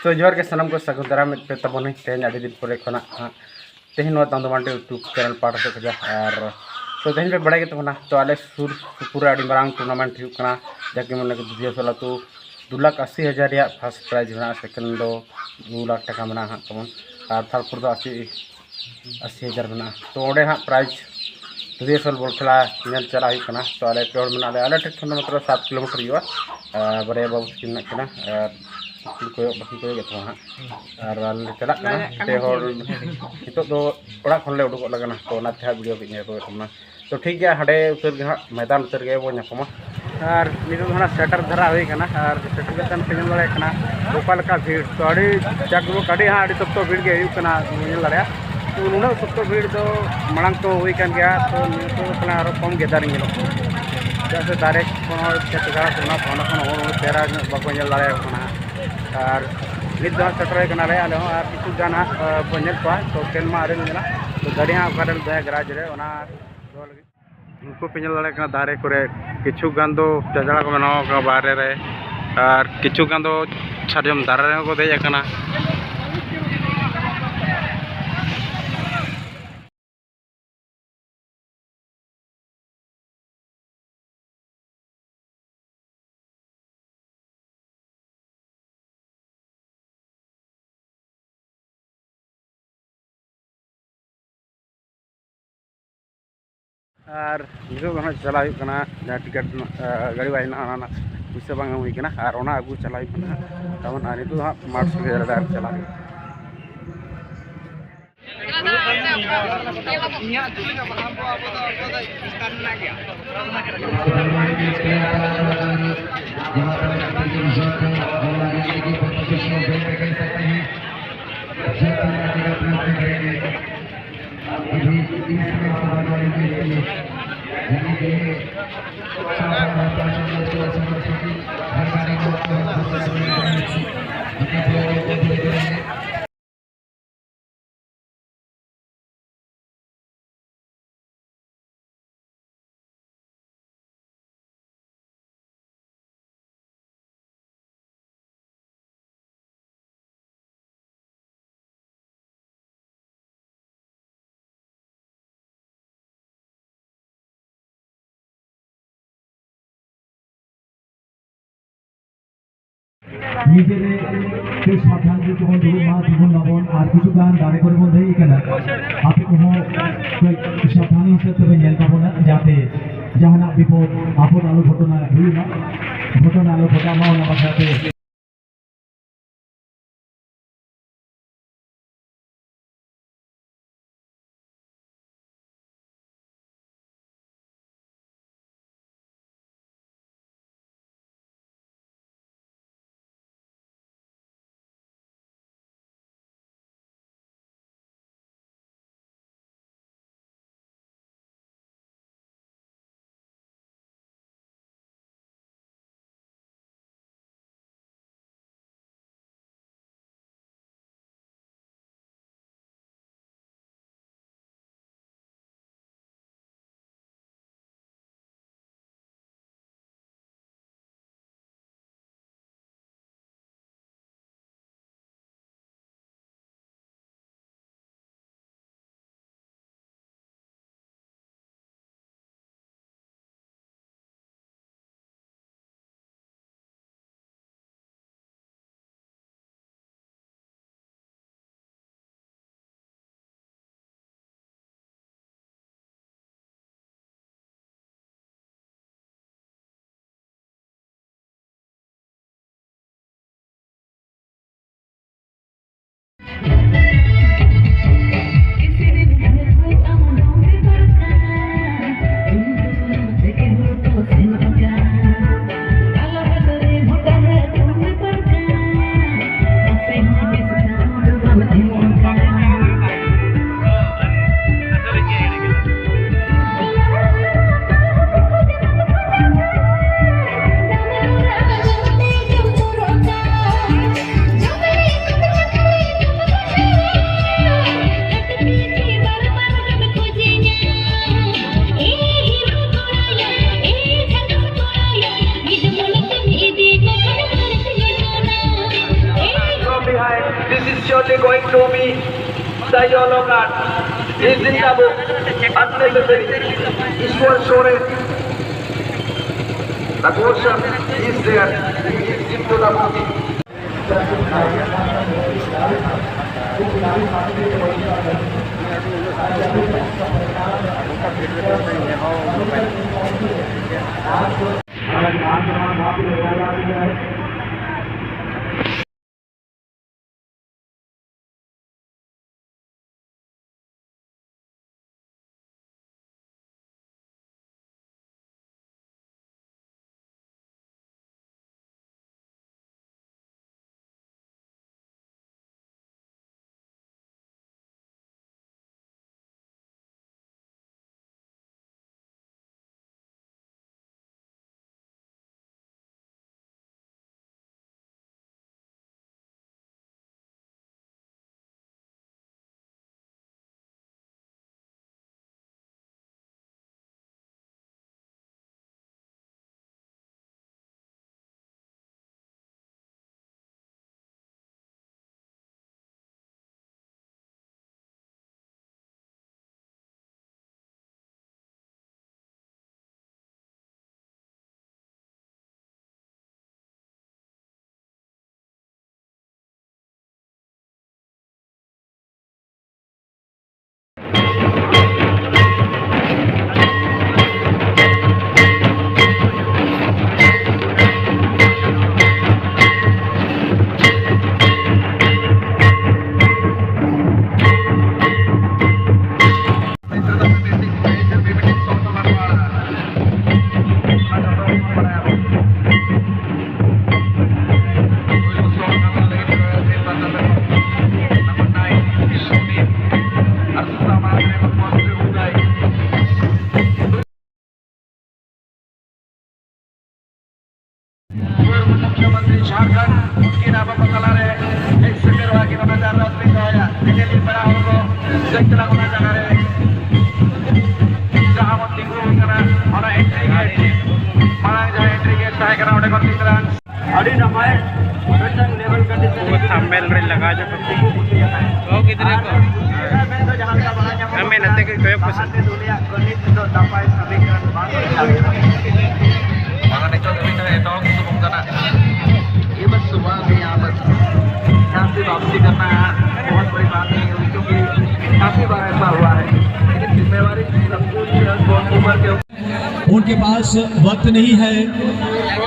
तो जोर के सनम को सगुदरा में पे तबोन तेन आदि दिन पर खना तेहन नो तंदमांडे यूट्यूब चैनल पाठ से खजा और तो तेहन पे बड़ा के तबना तो आले सुर पूरा आदि मांग टूर्नामेंट हुकना जाके मन के दुजिया सोला तो 2,80,000 या फर्स्ट प्राइज होना सेकंड दो 2 लाख टका मना हां तमन और थर्ड पर दो 80,000 मना तो ओडे हां प्राइज दुजिया सोल बोल खेला नेल चला हुकना तो आले पेड़ मना आले ठेठन मतलब 7 किलोमीटर हुआ बरे बाबू किन कना बाकी को गतो हां और आले चला कना ते होर नितो दो ओड़ा खन ले उडुक लगना तो ना था वीडियो बिने तो तमना तो ठीक है हडे उतर गे मैदान उतर गे बो नकमा और नितो हना सेटर धरा हुई कना और सेटर गतन पेन लड़े कना ओकाल का भीड़ तो अड़ी जागरो काडी हां अड़ी तब तो भीड़ गे हुई कना नेल लड़या तो नुना सब तो भीड़ तो मणंग तो हुई कन गया तो नितो कना आरो कम गेदार नेलो जैसे डायरेक्ट कोनो चेतगा सोना फोन फोन और तेरा बाको नेल लड़या कना और नित दो सेटर कना रे आले और किछु गाना बनेल पा तो केन मा आरे नेला तो गाड़ी हां ओकाडल दया गराज रे ओना उनको पिंजल लड़े कना दारे करे किछु गान दो चजड़ा को बनाओ का बारे रे और किछु गान दो छाजम दारे रे को देय कना और नितो चला कना टिकट गाड़ी वाइना पैसा बांग हुई कना और ओना आगु चला कना तमन आ नितो हां मार्च के रेडा चला নিজেরে সেই সাবধানকে যখন দুগুণ মা দুগুণ লবণ আর কিছু গান দাঁড়ে করে মধ্যে এখানে আপনি কোনো সাবধান হিসেবে তবে নেল পাবো না যাতে জাহানা বিপদ আপদ আলো ঘটনা হুই না ঘটনা আলো ঘটনা না বাঁচাতে Sayologan, Izinabu, unnecessary, Ishwar Sore. The question is there, is into the movie. मुख्यमंत्री झारखंड उनकी नाम बतला रहे एक सेकंड वाकी बना जा रहा है देखिए लिए बड़ा होगा जगतला बना जा रहा है जहां मत लिखो करना और एंट्री गेट माना जाए एंट्री गेट चाहे करना उड़े को तीसरा अड़ी नंबर प्रथम लेवल कंडीशन वो थंबनेल रे लगा जो वो कितने को हमें नते के कोई पसंद दुनिया गणित तो दफाए समीकरण माना नहीं तो ये बस सुबह में यहाँ से वापसी करना बहुत बड़ी बात नहीं है क्योंकि काफी बार ऐसा हुआ है लेकिन जिम्मेवारी सब उम्र के उनके पास वक्त नहीं है,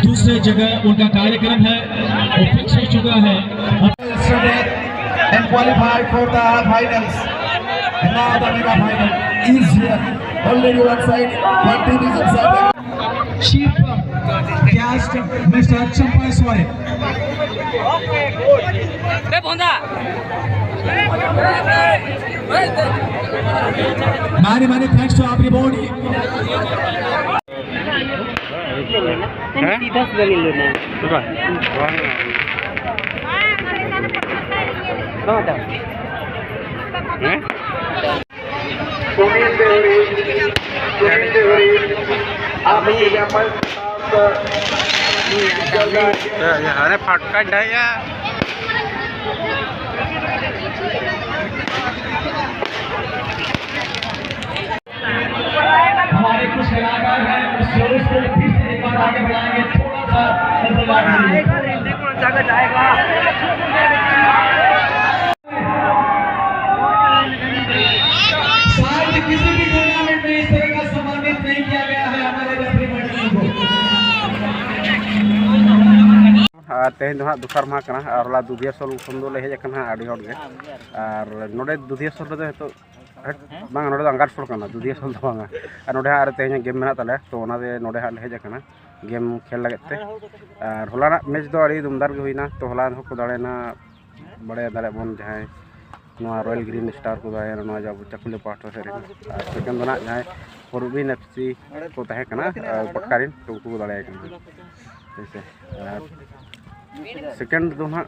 दूसरे जगह उनका कार्यक्रम है वो फिक्स हो चुका है। and qualified for the finals. And now the mega final is here. Already one side, one team is inside. Chief guest Mr. Champai Sware. Many thanks to everybody. अरे फटका जाएगा हमारे कुछ कलाकार हैं उस जोश को फिर से एक बार आगे बढ़ाएंगे, थोड़ा सा इंतजार जाएगा। शायद किसी भी टूर्नामेंट में इस तरह का सम्मानित नहीं किया गया है हमारे रेफरी मंडली को। तेहन दो दुसार माह कना और दुधिया सोल खन दो हेज कना आडी हर गे और नोडे दुधिया सोल रे तो बांग नोडे अंगार सोल कना दुधिया सोल दो बांगा और नोडे आर तेहन गेम मेना ताले तो ओना दे नोडे हाल हेज कना गेम खेल लगत ते और होला मैच दो आडी दुमदार गे हुइना तो होला हो को दाड़ेना बड़े दाड़े बन जहां नोआ रॉयल ग्रीन स्टार को दाया नोआ जाब चकुले पाठो से और सेकंड दना जहां परवीन एफसी को तहे कना पटकारिन तो को दाड़े कना जैसे सेकंड दो ना